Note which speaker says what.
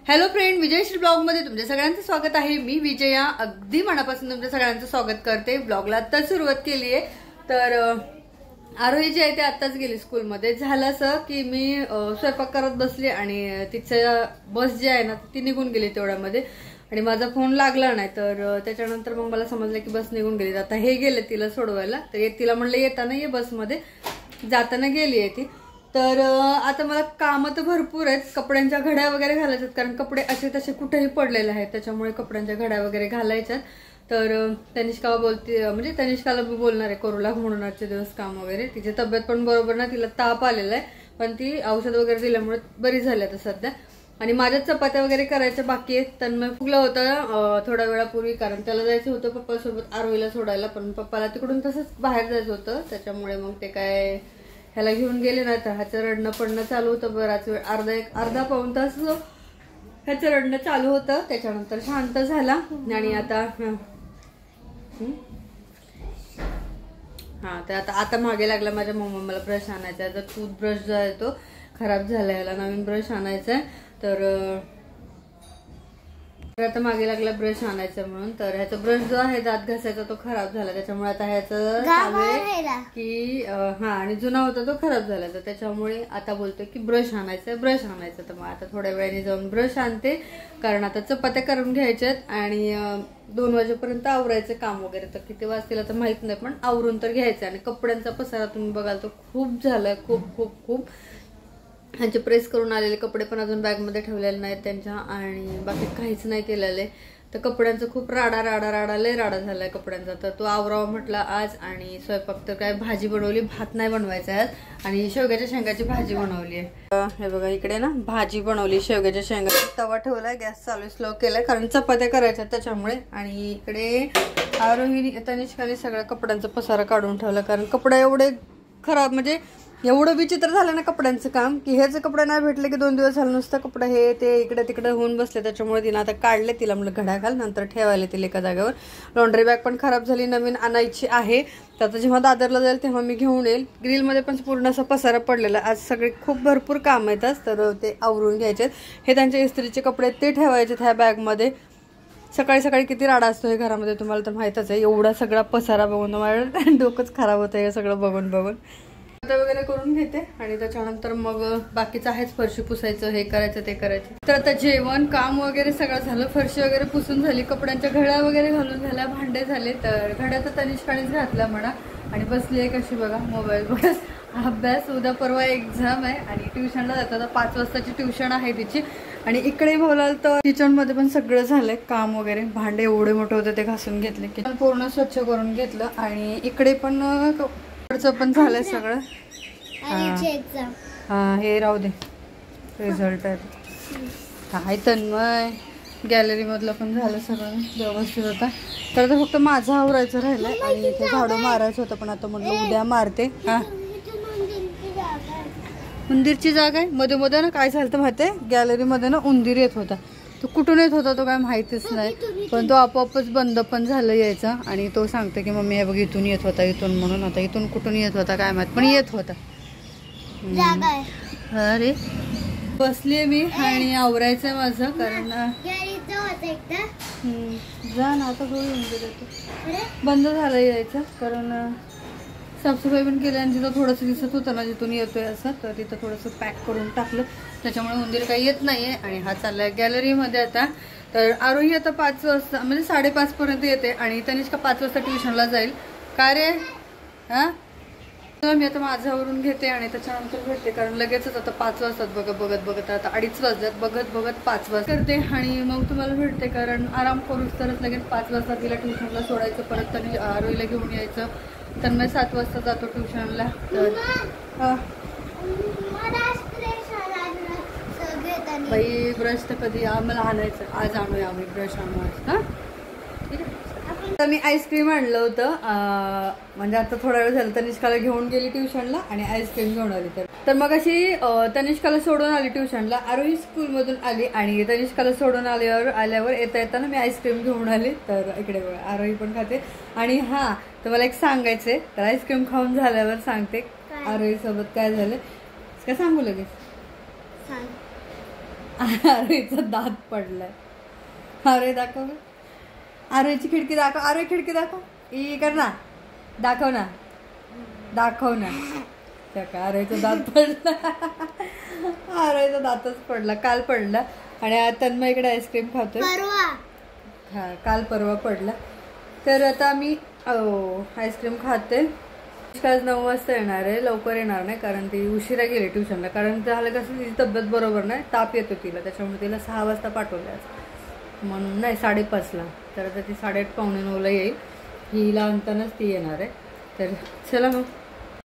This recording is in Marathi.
Speaker 1: हॅलो फ्रेंड, विजयश्री ब्लॉग मध्ये तुमच्या सगळ्यांचं स्वागत आहे। मी विजया अगदी मनापासून तुमच्या सगळ्यांचं स्वागत करते। ब्लॉगला आता सुरुवात केली आहे। तर आरोही जी आहे ते आताच गेली स्कूल मध्ये। झालं असं की मी स्वयंपाक करत बसले आणि तिचं बस जी आहे ना ती निघून गेली तेवढ्यामध्ये आणि माझा फोन लागला नाही। तर त्याच्यानंतर मग मला समजलं की बस निघून गेली। आता हे गेले तिला सोडवायला, तर तिला म्हणलं येताना ये बस मध्ये, जाताना गेली आहे ती। तर आता मला काम तर भरपूर आहेत। कपड्यांच्या घड्या वगैरे घालायच्यात, कारण कपडे असे तसे कुठेही पडलेले आहेत, त्याच्यामुळे कपड्यांच्या घड्या वगैरे घालायच्यात। तर तनिष्का बोलते, म्हणजे तनिष्काला बोलणार आहे करू लाग म्हणून आजचे दिवस काम वगैरे। तिची तब्येत पण बरोबर ना, तिला ताप आलेला आहे, पण ती औषध वगैरे दिल्यामुळे बरी झाली आता सध्या। आणि माझ्या चपात्या वगैरे करायच्या बाकी आहेत। तन्मय फुगला होता थोड्या वेळापूर्वी, कारण त्याला जायचं होतं पप्पासोबत आरोहीला सोडायला, पण पप्पाला तिकडून तसंच बाहेर जायचं होतं, त्याच्यामुळे मग ते काय ह्याला घेऊन गेले नाही। तर ह्याचं रडणं पडणं चालू होतं बराच वेळ, अर्धा पाऊण तास ह्याचं रडणं चालू होतं। त्याच्यानंतर शांत झाला आणि आता तर आता मागे लागला माझ्या मम्मा, मला ब्रश आणायचा आहे। तर टूथब्रश जो आहे तो खराब झाला, ह्याला नवीन ब्रश आणायचा आहे। तर आता मागे लागला ब्रश आणायचा म्हणून। तर ह्याचा ब्रश जो आहे दात घासायचा तो खराब झाला, त्याच्यामुळे आता ह्याचं चालू आहे की आणि जुना होता तो खराब झाला, तर त्याच्यामुळे आता बोलतोय की ब्रश आणायचा ब्रश आणायचा। तर मग आता थोड्या वेळाने जाऊन ब्रश आणते, कारण आता चपात्या करून घ्यायच्यात आणि 2 वाजेपर्यंत आवरायचं काम वगैरे। तर किती वाजतील आता माहित नाही, पण आवरून तर घ्यायचं। आणि कपड्यांचा पसारा तुम्ही बघाल तो खूप झालाय, खूप खूप खूप। ह्यांचे प्रेस करून आलेले कपडे पण अजून बॅगमध्ये ठेवलेले नाहीत त्यांच्या, आणि बाकी काहीच नाही केलेले। तर कपड्यांचं खूप राडा लय राडा झालाय कपड्यांचा। तर तो आवरावा म्हटला आज। आणि स्वयंपाक तर काय भाजी बनवली, भात नाही बनवायचा आज, आणि शेवग्याच्या शेंगाची भाजी बनवली आहे। हे बघा इकडे ना भाजी बनवली शेवग्याच्या शेंगाची। तवा ठेवलाय, गॅस चालू स्लो केलाय, कारण चपात्या करायच्या त्याच्यामुळे। आणि इकडे आरोही तनिष्काने सगळ्या कपड्यांचा पसारा काढून ठेवला, कारण कपडे एवढे खराब, म्हणजे एवढं विचित्र झालं ना कपड्यांचं काम, की हेच कपडे नाही भेटले की 2 दिवस झालं नुसतं कपडे हे ते इकडे तिकडे होऊन बसले। त्याच्यामुळे तिला आता काढले, तिला म्हणलं घड्या घाल, नंतर ठेवायला तिला एका जागेवर। लॉन्ड्री बॅग पण खराब झाली, नवीन आणायची आहे। तर आता जेव्हा दादरला जाईल तेव्हा मी घेऊन येईल। ग्रिलमध्ये पण पूर्ण असा पसारा पडलेला, आज सगळे खूप भरपूर काम आहेत आज, तर ते आवरून घ्यायचे। हे त्यांचे इस्त्रीचे कपडे ते ठेवायचे ह्या बॅगमध्ये। सकाळी सकाळी किती राडा असतो हे घरामध्ये तुम्हाला तर माहीतच आहे। एवढा सगळा पसारा बघून माझं डोकंच खराब होतं हे सगळं बघून बघून। वगैरे करून घेते आणि त्याच्यानंतर मग बाकीचं आहेच, फरशी पुसायचं, हे करायचं ते करायचं। तर आता जेवण काम वगैरे सगळं झालं, फरशी वगैरे पुसून झाली, कपड्यांच्या घड्या वगैरे घालून झाल्या, भांडे झाले। तर घड्या तर तनिष्कानेच घातला म्हणा, आणि बसली आहे कशी बघा मोबाईल बघत। अभ्यास, उद्या परवा एक्झाम आहे आणि ट्युशनला जातात। आता 5 वाजताची ट्युशन आहे तिची। आणि इकडे बोलाल तर किचन मध्ये पण सगळं झालंय काम वगैरे, भांडे एवढे मोठे होते ते घासून घेतले, किचन पूर्ण स्वच्छ करून घेतलं। आणि इकडे पण पण झालंय सगळं। हे राहू दे, रिझल्ट आहे काय। तन्मय गॅलरी मधलं पण झालं सगळं व्यवस्थित होता। तर आता फक्त माझं आवरायचं राहिलंय आणि इथे झाडू मारायचं होतं, पण आता म्हटलं उद्या मारते। उंदीरची जागा आहे मध्ये मध्ये ना, काय झालं तर माहितीये, गॅलरी मध्ये ना उंदीर येत होता। तो कुठून येत होता तो काय माहितीच नाही, पण तो आपोआपच बंद पण झालं यायचा। आणि तो सांगतो की मम्मी हे बघ इथून येत होता, इथून, म्हणून आता इथून कुठून येत होता काय माहित, पण येत होता। अरे बसलीये मी आणि आवरायचंय माझं, कारण जा ना आता बंद झालं यायचं, कारण साफसफाई पण केली आणि तिथं थोडंसं दिसत होतं ना जिथून येतोय असं, तर तिथं थोडंसं पॅक करून टाकलं, त्याच्यामुळे उंदीर काही येत नाहीये। आणि हा चाललाय गॅलरीमध्ये आता। तर आरोही आता 5 वाजता, म्हणजे 5:30 पर्यंत येते आणि तनिष्का 5 वाजता ट्युशनला जाईल। काय रे मी आता माझ्यावरून घेते आणि त्याच्यानंतर भेटते, कारण लगेचच आता 5 वाजतात बघत आता 2:30 वाजल्यात, बघत 5 वाजता करते आणि मग तुम्हाला भेटते। कारण आराम करूच तरच लगेच 5 वाजता तिला ट्युशनला सोडायचं, परत त्यांनी आरोहीला घेऊन यायचं। त्यांना 7 वाजता जातो ट्युशनला। बाई ब्रश तर कधी आम्हाला आणायचं, आज आणूया आम्ही ब्रश आणू आज। हा ठीक आहे। तर मी आईस्क्रीम आणलं होतं, म्हणजे आता थोडा वेळ झाला तनिष्काला घेऊन गेली ट्युशनला आणि आईस्क्रीम घेऊन आली। तर मग अशी तनिष्काला सोडून आली ट्युशनला, आरोही स्कूलमधून आली आणि तनिष्काला सोडून आल्यावर येताना मी आईस्क्रीम घेऊन आली। तर इकडे आरोही पण खाते। आणि हा तर मला एक सांगायचंय, तर आईस्क्रीम खाऊन झाल्यावर सांगते आरोही सोबत काय झालं, काय सांगू लगेच। आरोहीचा दात पडलाय. आरोही दाखव, आरोहीची खिडकी दाखव, आरोही खिडकी दाखव, ई कर ना, दाखव ना, दाखव ना. त्या का आरोहीचा दात पडला. आरोहीचा दातच पडला, काल पडला. आणि तन्मय इकडे आईस्क्रीम खातोय. हा काल परवा पडला. तर आता मी आईस्क्रीम खाते. आज 9 वाजता येणार आहे, लवकर येणार नाही कारण ती उशिरा गेली ट्युशनला. कारण झालं कसं तिची तब्येत बरोबर नाही, ताप येतो तिला, त्याच्यामुळे तिला 6 वाजता पाठवलं आज, म्हणून नाही 5:30ला. तर आता ती 8:30 पावणे 9ला येईल. हिला आणतानाच ती येणार आहे. तर चला मग.